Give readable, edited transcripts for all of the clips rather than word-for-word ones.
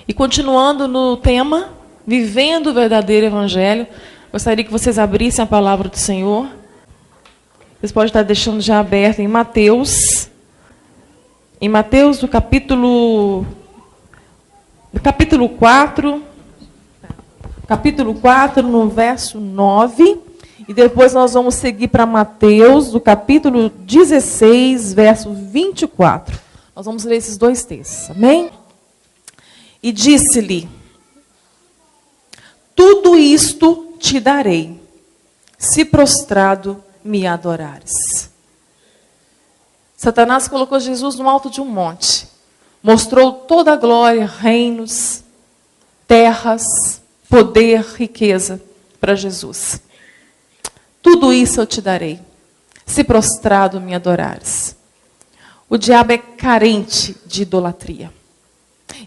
E continuando no tema, vivendo o verdadeiro evangelho, gostaria que vocês abrissem a palavra do Senhor. Vocês podem estar deixando já aberto em Mateus. Em Mateus, do capítulo 4, no verso 9. E depois nós vamos seguir para Mateus, do capítulo 16, verso 24. Nós vamos ler esses dois textos, amém? E disse-lhe: tudo isto te darei, se prostrado me adorares. Satanás colocou Jesus no alto de um monte, mostrou toda a glória, reinos, terras, poder, riqueza para Jesus. Tudo isso eu te darei, se prostrado me adorares. O diabo é carente de idolatria.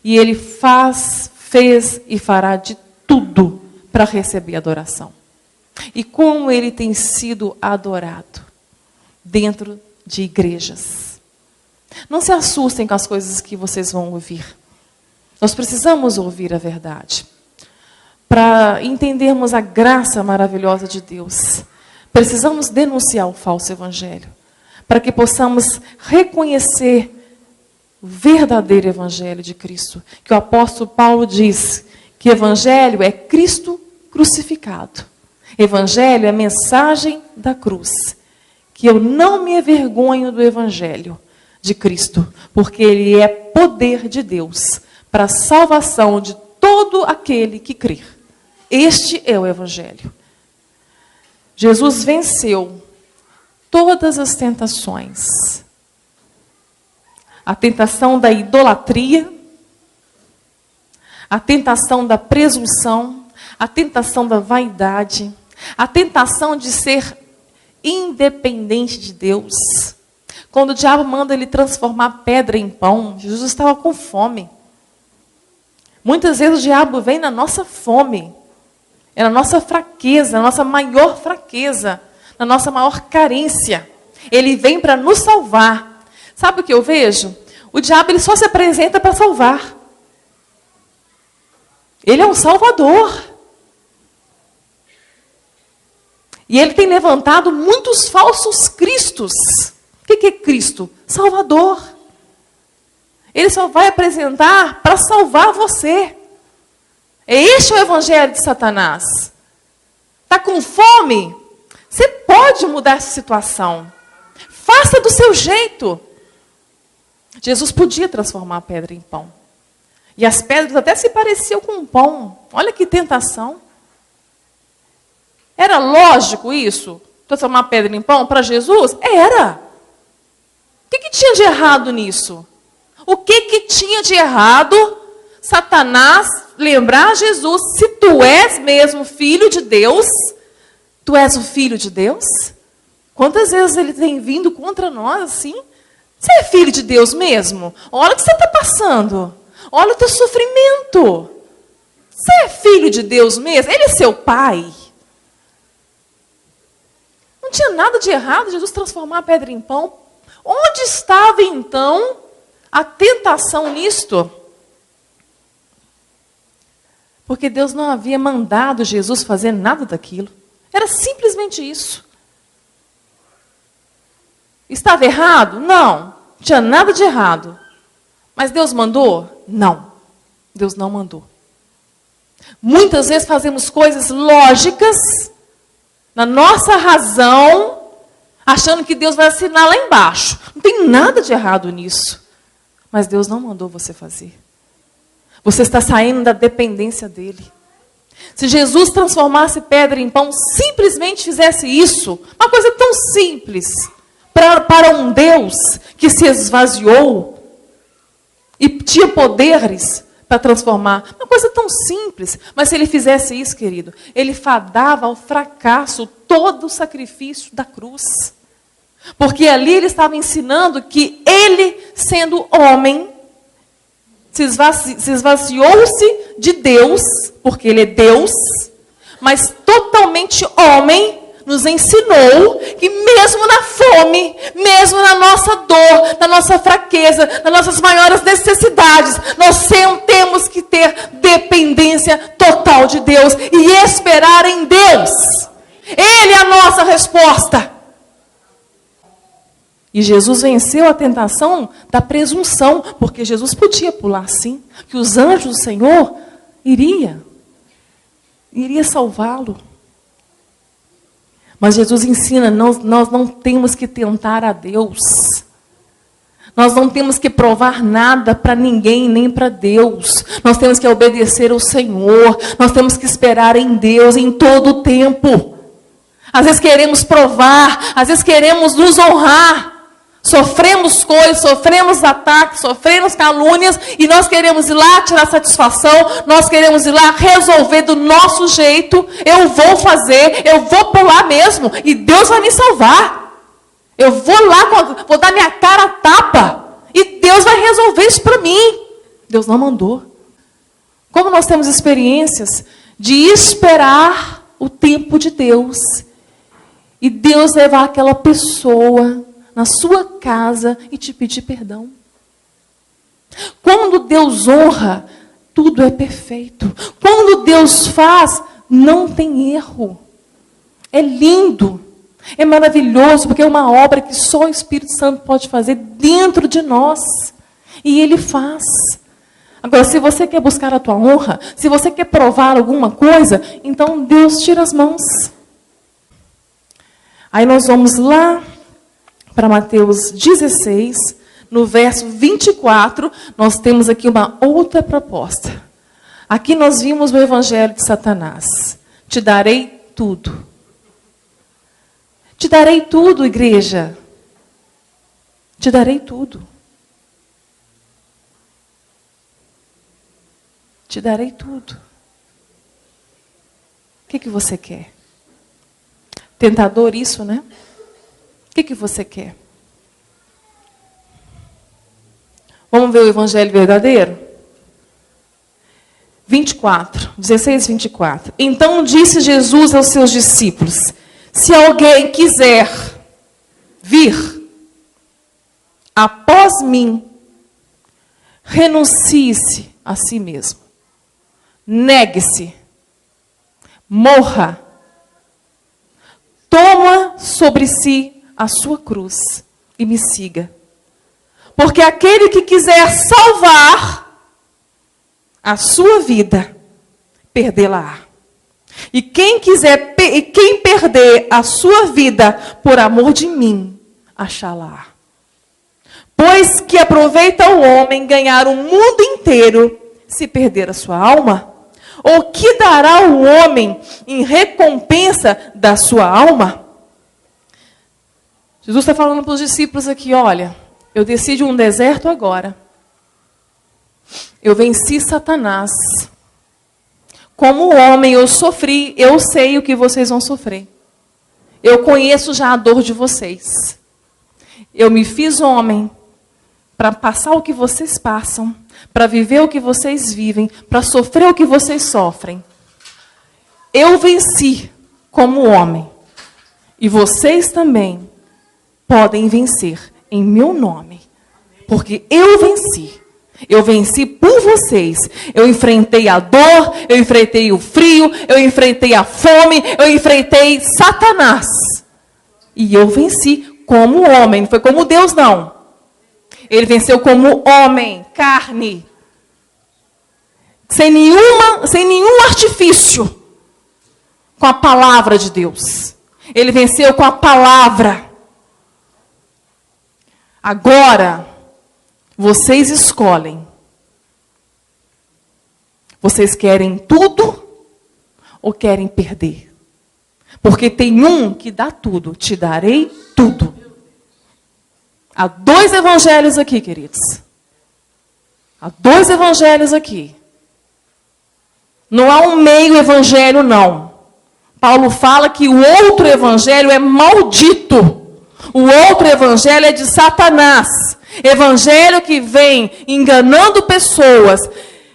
E ele fez e fará de tudo para receber adoração. E como ele tem sido adorado dentro de igrejas. Não se assustem com as coisas que vocês vão ouvir. Nós precisamos ouvir a verdade. Para entendermos a graça maravilhosa de Deus, precisamos denunciar o falso evangelho. Para que possamos reconhecer o verdadeiro evangelho de Cristo. Que o apóstolo Paulo diz que evangelho é Cristo crucificado. Evangelho é mensagem da cruz. Que eu não me envergonho do evangelho de Cristo, porque ele é poder de Deus para a salvação de todo aquele que crer. Este é o evangelho. Jesus venceu todas as tentações. A tentação da idolatria, a tentação da presunção, a tentação da vaidade, a tentação de ser independente de Deus. Quando o diabo manda ele transformar pedra em pão, Jesus estava com fome. Muitas vezes o diabo vem na nossa fome, é na nossa fraqueza, na nossa maior fraqueza, na nossa maior carência. Ele vem para nos salvar. Sabe o que eu vejo? O diabo ele só se apresenta para salvar. Ele é um salvador. E ele tem levantado muitos falsos cristos. O que é Cristo? Salvador. Ele só vai apresentar para salvar você. Este é o evangelho de Satanás. Está com fome? Você pode mudar essa situação. Faça do seu jeito. Jesus podia transformar a pedra em pão. E as pedras até se pareciam com um pão. Olha que tentação. Era lógico isso? Transformar a pedra em pão para Jesus? Era. O que tinha de errado nisso? O que tinha de errado Satanás lembrar a Jesus, se tu és mesmo filho de Deus, tu és o filho de Deus? Quantas vezes ele tem vindo contra nós assim? Você é filho de Deus mesmo? Olha o que você está passando. Olha o teu sofrimento. Você é filho de Deus mesmo? Ele é seu pai. Não tinha nada de errado Jesus transformar a pedra em pão. Onde estava então a tentação nisto? Porque Deus não havia mandado Jesus fazer nada daquilo. Era simplesmente isso. Estava errado? Não. Não tinha nada de errado. Mas Deus mandou? Não. Deus não mandou. Muitas vezes fazemos coisas lógicas, na nossa razão, achando que Deus vai assinar lá embaixo. Não tem nada de errado nisso. Mas Deus não mandou você fazer. Você está saindo da dependência dele. Se Jesus transformasse pedra em pão, simplesmente fizesse isso, uma coisa tão simples, para um Deus que se esvaziou e tinha poderes para transformar, uma coisa tão simples, mas se ele fizesse isso, querido, ele fadava ao fracasso todo o sacrifício da cruz. Porque ali ele estava ensinando que ele, sendo homem, se esvaziou-se de Deus, porque ele é Deus, mas totalmente homem, nos ensinou que mesmo na fome, mesmo na nossa dor, na nossa fraqueza, nas nossas maiores necessidades, nós temos que ter dependência total de Deus e esperar em Deus. Ele é a nossa resposta. E Jesus venceu a tentação da presunção, porque Jesus podia pular sim, que os anjos do Senhor iria salvá-lo. Mas Jesus ensina, nós não temos que tentar a Deus. Nós não temos que provar nada para ninguém, nem para Deus. Nós temos que obedecer ao Senhor. Nós temos que esperar em Deus em todo o tempo. Às vezes queremos provar, às vezes queremos nos honrar. Sofremos coisas, sofremos ataques, sofremos calúnias, e nós queremos ir lá tirar satisfação, nós queremos ir lá resolver do nosso jeito. Eu vou fazer, eu vou pular mesmo, e Deus vai me salvar. Eu vou lá, vou dar minha cara a tapa, e Deus vai resolver isso para mim. Deus não mandou. Como nós temos experiências de esperar o tempo de Deus, e Deus levar aquela pessoa na sua casa e te pedir perdão. Quando Deus honra, tudo é perfeito. Quando Deus faz, não tem erro. É lindo, é maravilhoso, porque é uma obra que só o Espírito Santo pode fazer dentro de nós. E Ele faz. Agora, se você quer buscar a tua honra, se você quer provar alguma coisa, então Deus tira as mãos. Aí nós vamos lá para Mateus 16, no verso 24, nós temos aqui uma outra proposta. Aqui nós vimos o evangelho de Satanás. Te darei tudo. Te darei tudo, igreja. Te darei tudo. Te darei tudo. O que você quer? Tentador isso, né? O que você quer? Vamos ver o evangelho verdadeiro? 16, 24. Então disse Jesus aos seus discípulos: se alguém quiser vir após mim, renuncie-se a si mesmo. Negue-se. Morra. Toma sobre si a sua cruz e me siga. Porque aquele que quiser salvar a sua vida, perdê-la-á. E quem perder a sua vida por amor de mim, achá-la-á. Pois que aproveita o homem ganhar o mundo inteiro, se perder a sua alma? Ou que dará o homem em recompensa da sua alma? Jesus está falando para os discípulos aqui, olha, eu desci de um deserto agora. Eu venci Satanás. Como homem eu sofri, eu sei o que vocês vão sofrer. Eu conheço já a dor de vocês. Eu me fiz homem para passar o que vocês passam, para viver o que vocês vivem, para sofrer o que vocês sofrem. Eu venci como homem. E vocês também podem vencer em meu nome. Porque eu venci. Eu venci por vocês. Eu enfrentei a dor, eu enfrentei o frio, eu enfrentei a fome, eu enfrentei Satanás. E eu venci como homem. Não foi como Deus, não. Ele venceu como homem, carne. Sem nenhum artifício. Com a palavra de Deus. Ele venceu com a palavra. Agora, vocês escolhem. Vocês querem tudo ou querem perder? Porque tem um que dá tudo. Te darei tudo. Há dois evangelhos aqui, queridos. Há dois evangelhos aqui. Não há um meio evangelho, não. Paulo fala que o outro evangelho é maldito. O outro evangelho é de Satanás. Evangelho que vem enganando pessoas,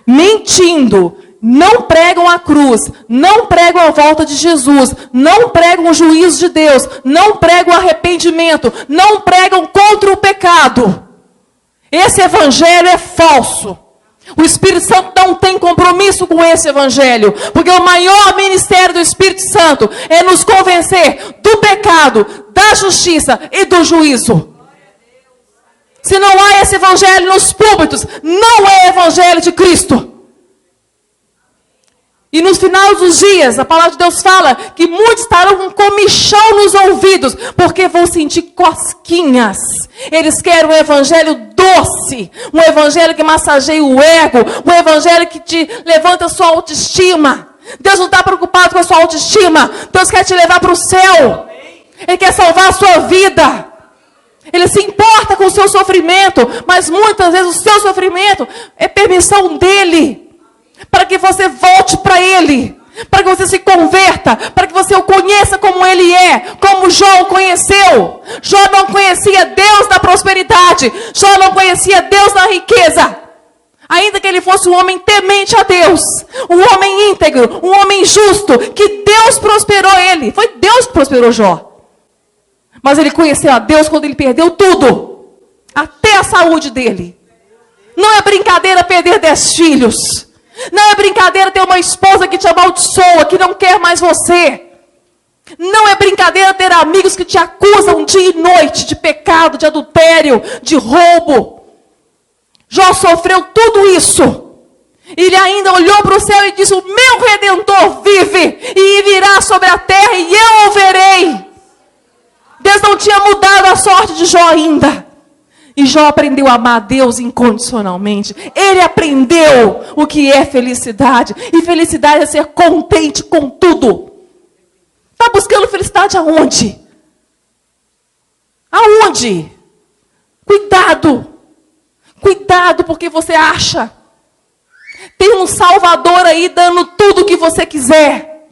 mentindo, não pregam a cruz, não pregam a volta de Jesus, não pregam o juízo de Deus, não pregam o arrependimento, não pregam contra o pecado. Esse evangelho é falso. O Espírito Santo não tem compromisso com esse evangelho, porque o maior ministério do Espírito Santo é nos convencer do pecado, da justiça e do juízo. Se não há esse evangelho nos púlpitos, não é evangelho de Cristo. E no final dos dias, a palavra de Deus fala que muitos estarão com comichão nos ouvidos, porque vão sentir cosquinhas. Eles querem um evangelho doce, um evangelho que massageia o ego, um evangelho que te levanta a sua autoestima. Deus não está preocupado com a sua autoestima. Deus quer te levar para o céu. Ele quer salvar a sua vida. Ele se importa com o seu sofrimento, mas muitas vezes o seu sofrimento é permissão dele. Para que você volte para Ele, para que você se converta, para que você o conheça como Ele é, como Jó o conheceu. Jó não conhecia Deus da prosperidade, Jó não conhecia Deus da riqueza. Ainda que ele fosse um homem temente a Deus, um homem íntegro, um homem justo, que Deus prosperou ele. Foi Deus que prosperou Jó. Mas ele conheceu a Deus quando ele perdeu tudo, até a saúde dele. Não é brincadeira perder 10 filhos. Não é brincadeira ter uma esposa que te amaldiçoa, que não quer mais você. Não é brincadeira ter amigos que te acusam dia e noite de pecado, de adultério, de roubo. Jó sofreu tudo isso. Ele ainda olhou para o céu e disse: o meu Redentor vive e virá sobre a terra e eu o verei. Deus não tinha mudado a sorte de Jó ainda. E Jó aprendeu a amar a Deus incondicionalmente. Ele aprendeu o que é felicidade. E felicidade é ser contente com tudo. Está buscando felicidade aonde? Aonde? Cuidado. Cuidado, porque você acha. Tem um Salvador aí dando tudo o que você quiser.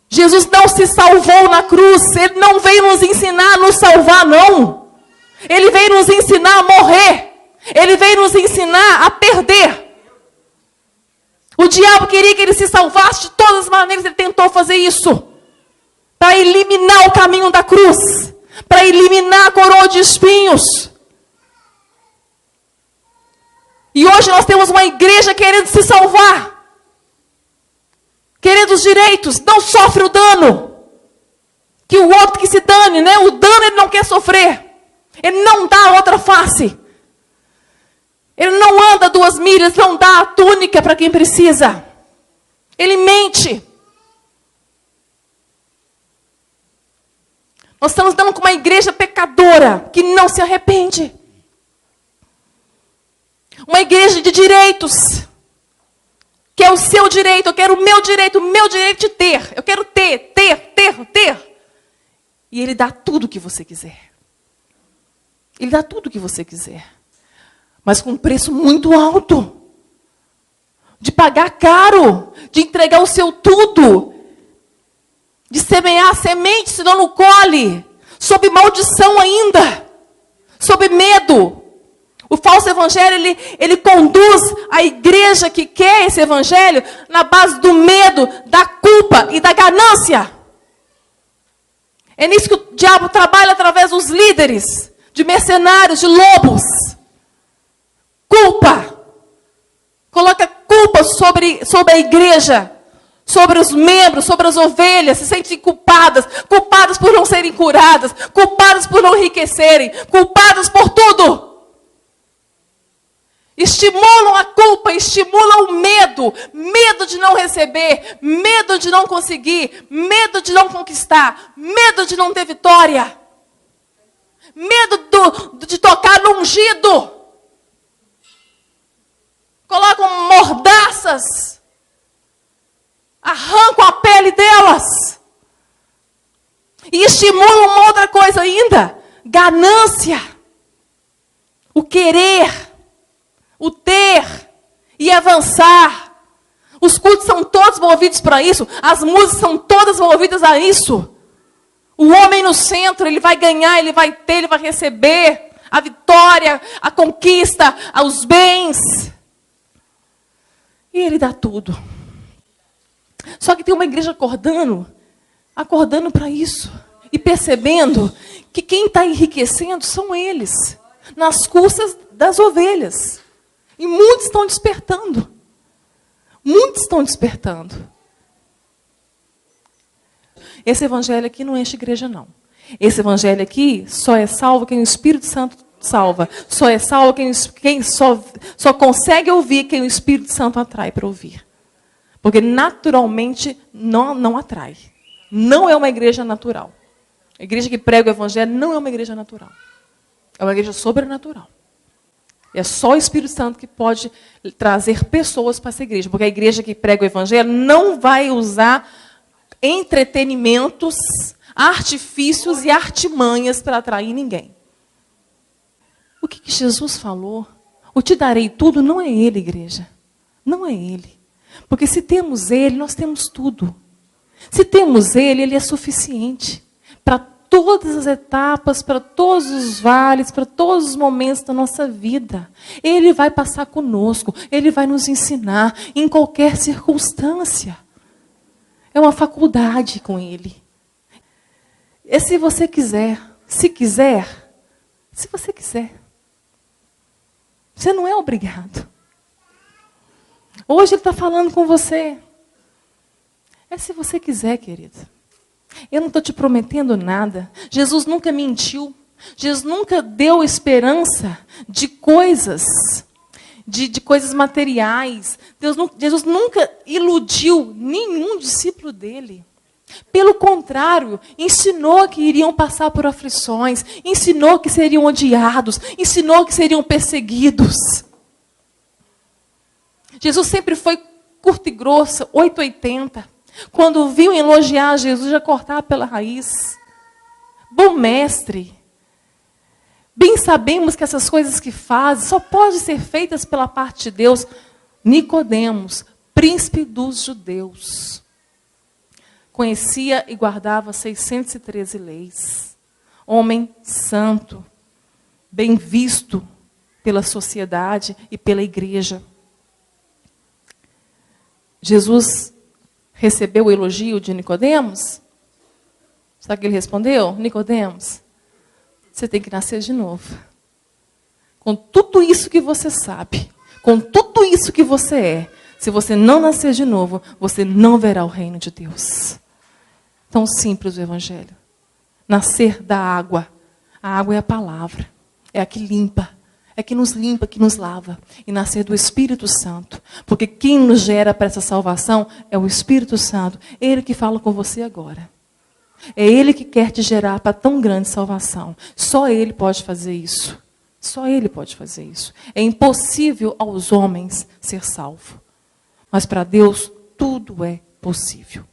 Jesus não se salvou na cruz. Ele não veio nos ensinar a nos salvar, não. Ele veio nos ensinar a morrer. Ele veio nos ensinar a perder. O diabo queria que ele se salvasse de todas as maneiras. Ele tentou fazer isso. Para eliminar o caminho da cruz. Para eliminar a coroa de espinhos. E hoje nós temos uma igreja querendo se salvar. Querendo os direitos. Não sofre o dano. Que o outro que se dane, né? O dano ele não quer sofrer. Ele não dá a outra face. Ele não anda 2 milhas, não dá a túnica para quem precisa. Ele mente. Nós estamos dando com uma igreja pecadora, que não se arrepende. Uma igreja de direitos. Que é o seu direito, eu quero o meu direito de ter. Eu quero ter. E ele dá tudo o que você quiser. Ele dá tudo o que você quiser. Mas com um preço muito alto. De pagar caro. De entregar o seu tudo. De semear a semente, senão não colhe. Sob maldição ainda. Sob medo. O falso evangelho, ele conduz a igreja que quer esse evangelho na base do medo, da culpa e da ganância. É nisso que o diabo trabalha através dos líderes. De mercenários, de lobos. Culpa. Coloca culpa sobre a igreja. Sobre os membros, sobre as ovelhas. Se sentem culpadas. Culpadas por não serem curadas. Culpadas por não enriquecerem. Culpadas por tudo. Estimulam a culpa, estimulam o medo. Medo de não receber. Medo de não conseguir. Medo de não conquistar. Medo de não ter vitória. Medo de tocar no ungido. Colocam mordaças. Arrancam a pele delas. E estimulam uma outra coisa ainda. Ganância. O querer. O ter. E avançar. Os cultos são todos movidos para isso. As músicas são todas movidas a isso. O homem no centro, ele vai ganhar, ele vai ter, ele vai receber a vitória, a conquista, os bens. E Ele dá tudo. Só que tem uma igreja acordando para isso. E percebendo que quem está enriquecendo são eles, nas custas das ovelhas. E muitos estão despertando. Muitos estão despertando. Esse evangelho aqui não enche igreja, não. Esse evangelho aqui só é salvo quem o Espírito Santo salva. Só é salvo quem só consegue ouvir quem o Espírito Santo atrai para ouvir. Porque naturalmente não atrai. Não é uma igreja natural. A igreja que prega o evangelho não é uma igreja natural. É uma igreja sobrenatural. É só o Espírito Santo que pode trazer pessoas para essa igreja. Porque a igreja que prega o evangelho não vai usar entretenimentos, artifícios e artimanhas para atrair ninguém. O que Jesus falou? O te darei tudo não é Ele, igreja. Não é Ele. Porque se temos Ele, nós temos tudo. Se temos Ele, Ele é suficiente para todas as etapas, para todos os vales, para todos os momentos da nossa vida. Ele vai passar conosco, Ele vai nos ensinar em qualquer circunstância. É uma faculdade com Ele. É se você quiser, se você quiser. Você não é obrigado. Hoje Ele está falando com você. É se você quiser, querido. Eu não estou te prometendo nada. Jesus nunca mentiu. Jesus nunca deu esperança de coisas, de coisas materiais. Jesus nunca iludiu nenhum discípulo dele. Pelo contrário, ensinou que iriam passar por aflições, ensinou que seriam odiados, ensinou que seriam perseguidos. Jesus sempre foi curto e grosso, 880. Quando viu elogiar Jesus, já cortava pela raiz. Bom mestre. Bem sabemos que essas coisas que faz só podem ser feitas pela parte de Deus. Nicodemos, príncipe dos judeus. Conhecia e guardava 613 leis. Homem santo, bem visto pela sociedade e pela igreja. Jesus recebeu o elogio de Nicodemos? Sabe o que ele respondeu? Nicodemos, você tem que nascer de novo. Com tudo isso que você sabe, com tudo isso que você é, se você não nascer de novo, você não verá o reino de Deus. Tão simples o evangelho. Nascer da água. A água é a palavra. É a que limpa. É que nos limpa, que nos lava. E nascer do Espírito Santo. Porque quem nos gera para essa salvação é o Espírito Santo. Ele que fala com você agora. É Ele que quer te gerar para tão grande salvação. Só Ele pode fazer isso. Só Ele pode fazer isso. É impossível aos homens ser salvo. Mas para Deus tudo é possível.